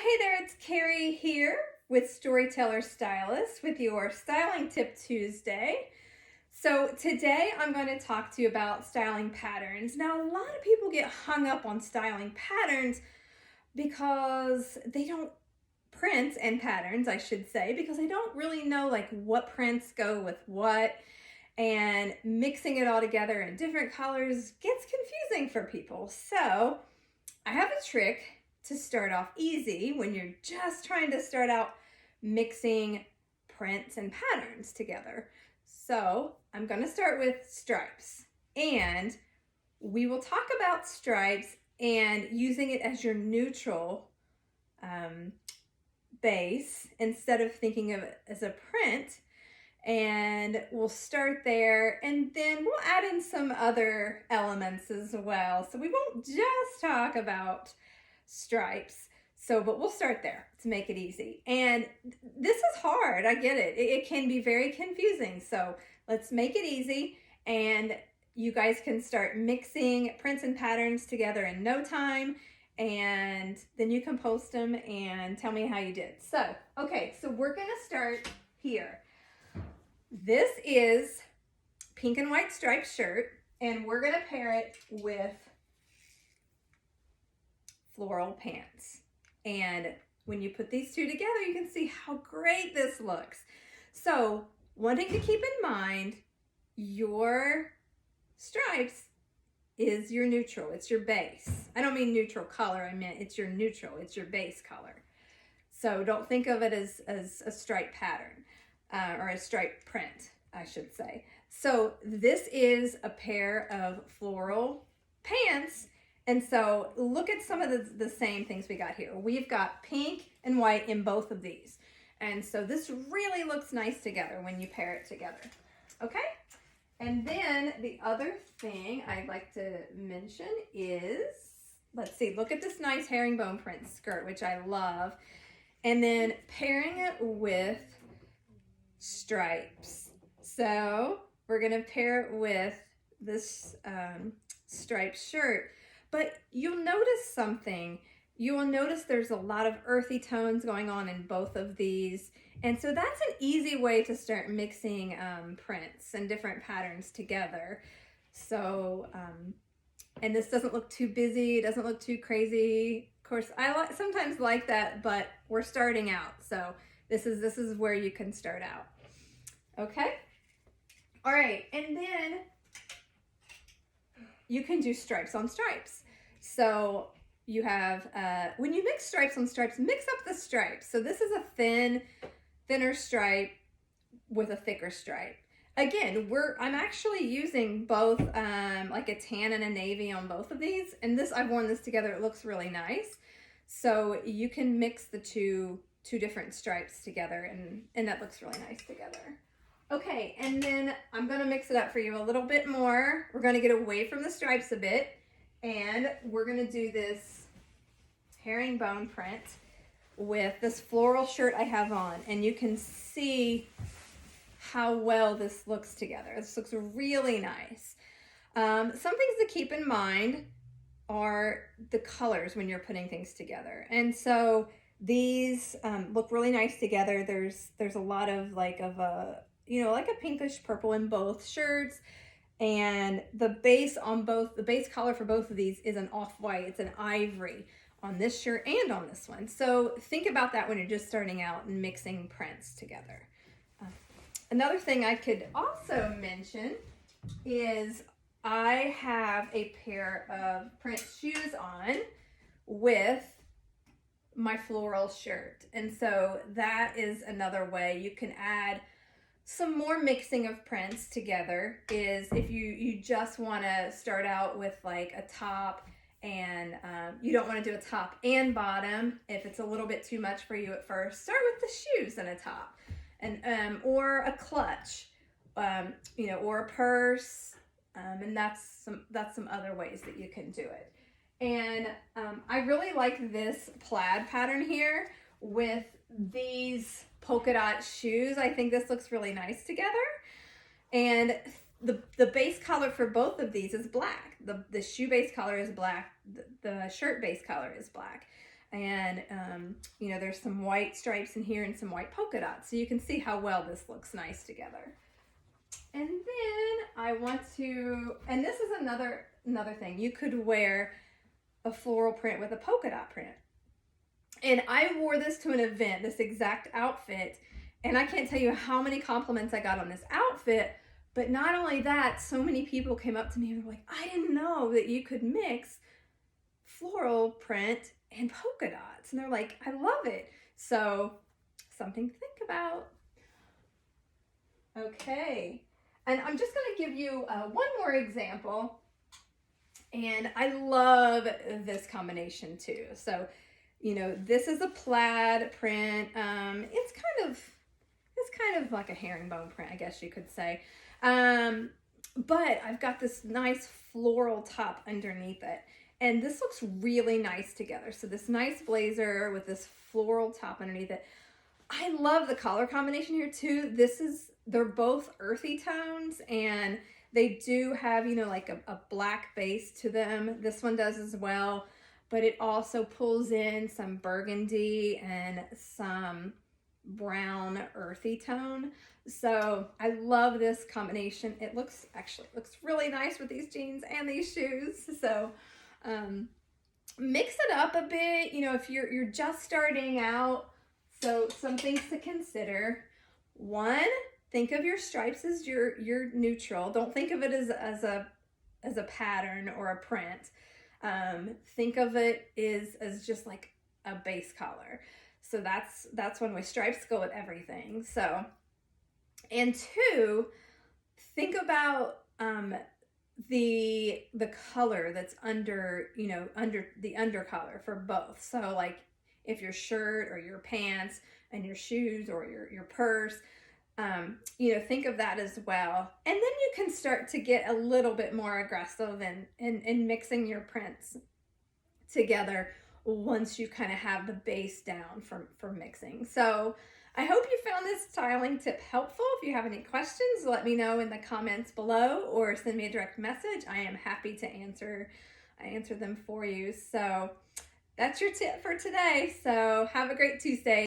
Hey there, it's Carrie here with Storyteller Stylist with your Styling Tip Tuesday. So today I'm going to talk to you about styling patterns. Now, a lot of people get hung up on styling patterns because they don't prints and patterns, I should say, because they don't really know like what prints go with what, and mixing it all together in different colors gets confusing for people. So I have a trick to start off easy when you're just trying to start out mixing prints and patterns together. So I'm going to start with stripes, and we will talk about stripes and using it as your neutral base instead of thinking of it as a print. And we'll start there, and then we'll add in some other elements as well. So we won't just talk about stripes. But we'll start there to make it easy. And this is hard, I get it. It can be very confusing. So let's make it easy, and you guys can start mixing prints and patterns together in no time, and then you can post them and tell me how you did. So, okay, so we're gonna start here. This is pink and white striped shirt, and we're gonna pair it with floral pants. And when you put these two together, you can see how great this looks. So one thing to keep in mind, your stripes is your neutral, it's your base. I don't mean neutral color, I meant it's your neutral, it's your base color. So don't think of it as a stripe pattern. Or a striped print, I should say. So this is a pair of floral pants. And so look at some of the same things we got here. We've got pink and white in both of these. And so this really looks nice together when you pair it together. Okay? And then the other thing I'd like to mention is, let's see, look at this nice herringbone print skirt, which I love. And then pairing it with stripes. So we're gonna pair it with this striped shirt, but you'll notice something. You will notice there's a lot of earthy tones going on in both of these, and so that's an easy way to start mixing prints and different patterns together. So and this doesn't look too busy, it doesn't look too crazy. Of course, I sometimes like that, but we're starting out, so this is where you can start out. Okay? All right, and then you can do stripes on stripes. So you have, when you mix stripes on stripes, mix up the stripes. So this is a thinner stripe with a thicker stripe. Again, I'm actually using both like a tan and a navy on both of these. And I've worn this together, it looks really nice. So you can mix the two different stripes together, and that looks really nice together. Okay, and then I'm gonna mix it up for you a little bit more. We're gonna get away from the stripes a bit, and we're gonna do this herringbone print with this floral shirt I have on, and you can see how well this looks together. This looks really nice. Some things to keep in mind are the colors when you're putting things together. And so these look really nice together. There's a lot of like a pinkish purple in both shirts, and the base color for both of these is an off-white. It's an ivory on this shirt and on this one. So think about that when you're just starting out and mixing prints together. Another thing I could also mention is I have a pair of print shoes on with my floral shirt. And so that is another way you can add some more mixing of prints together, is if you just want to start out with like a top, and you don't want to do a top and bottom if it's a little bit too much for you at first. Start with the shoes and a top, and or a clutch, or a purse, and that's some other ways that you can do it. And I really like this plaid pattern here with these polka dot shoes. I think this looks really nice together. And the base color for both of these is black. The shoe base color is black. The shirt base color is black. And, you know, there's some white stripes in here and some white polka dots. So you can see how well this looks nice together. And then I want to, and this is another thing. You could wear a floral print with a polka dot print. And I wore this to an event, this exact outfit. And I can't tell you how many compliments I got on this outfit. But not only that, so many people came up to me and were like, I didn't know that you could mix floral print and polka dots. And they're like, I love it. So something to think about. Okay. And I'm just going to give you one more example. And I love this combination too. So, you know, this is a plaid print. It's kind of like a herringbone print, I guess you could say. But I've got this nice floral top underneath it. And this looks really nice together. So this nice blazer with this floral top underneath it. I love the color combination here too. They're both earthy tones, and they do have, you know, like a black base to them. This one does as well, but it also pulls in some burgundy and some brown earthy tone. So I love this combination. It looks really nice with these jeans and these shoes. So mix it up a bit, you know, if you're just starting out. So some things to consider. One, think of your stripes as your neutral. Don't think of it as a pattern or a print. Think of it as just like a base color. So that's one way. Stripes go with everything. So, and two, think about the color that's under, you know, under the undercolor for both. So like if your shirt or your pants and your shoes or your purse, you know, think of that as well. And then you can start to get a little bit more aggressive in mixing your prints together once you kind of have the base down for mixing. So I hope you found this styling tip helpful. If you have any questions, let me know in the comments below or send me a direct message. I am happy to answer them for you. So that's your tip for today. So have a great Tuesday.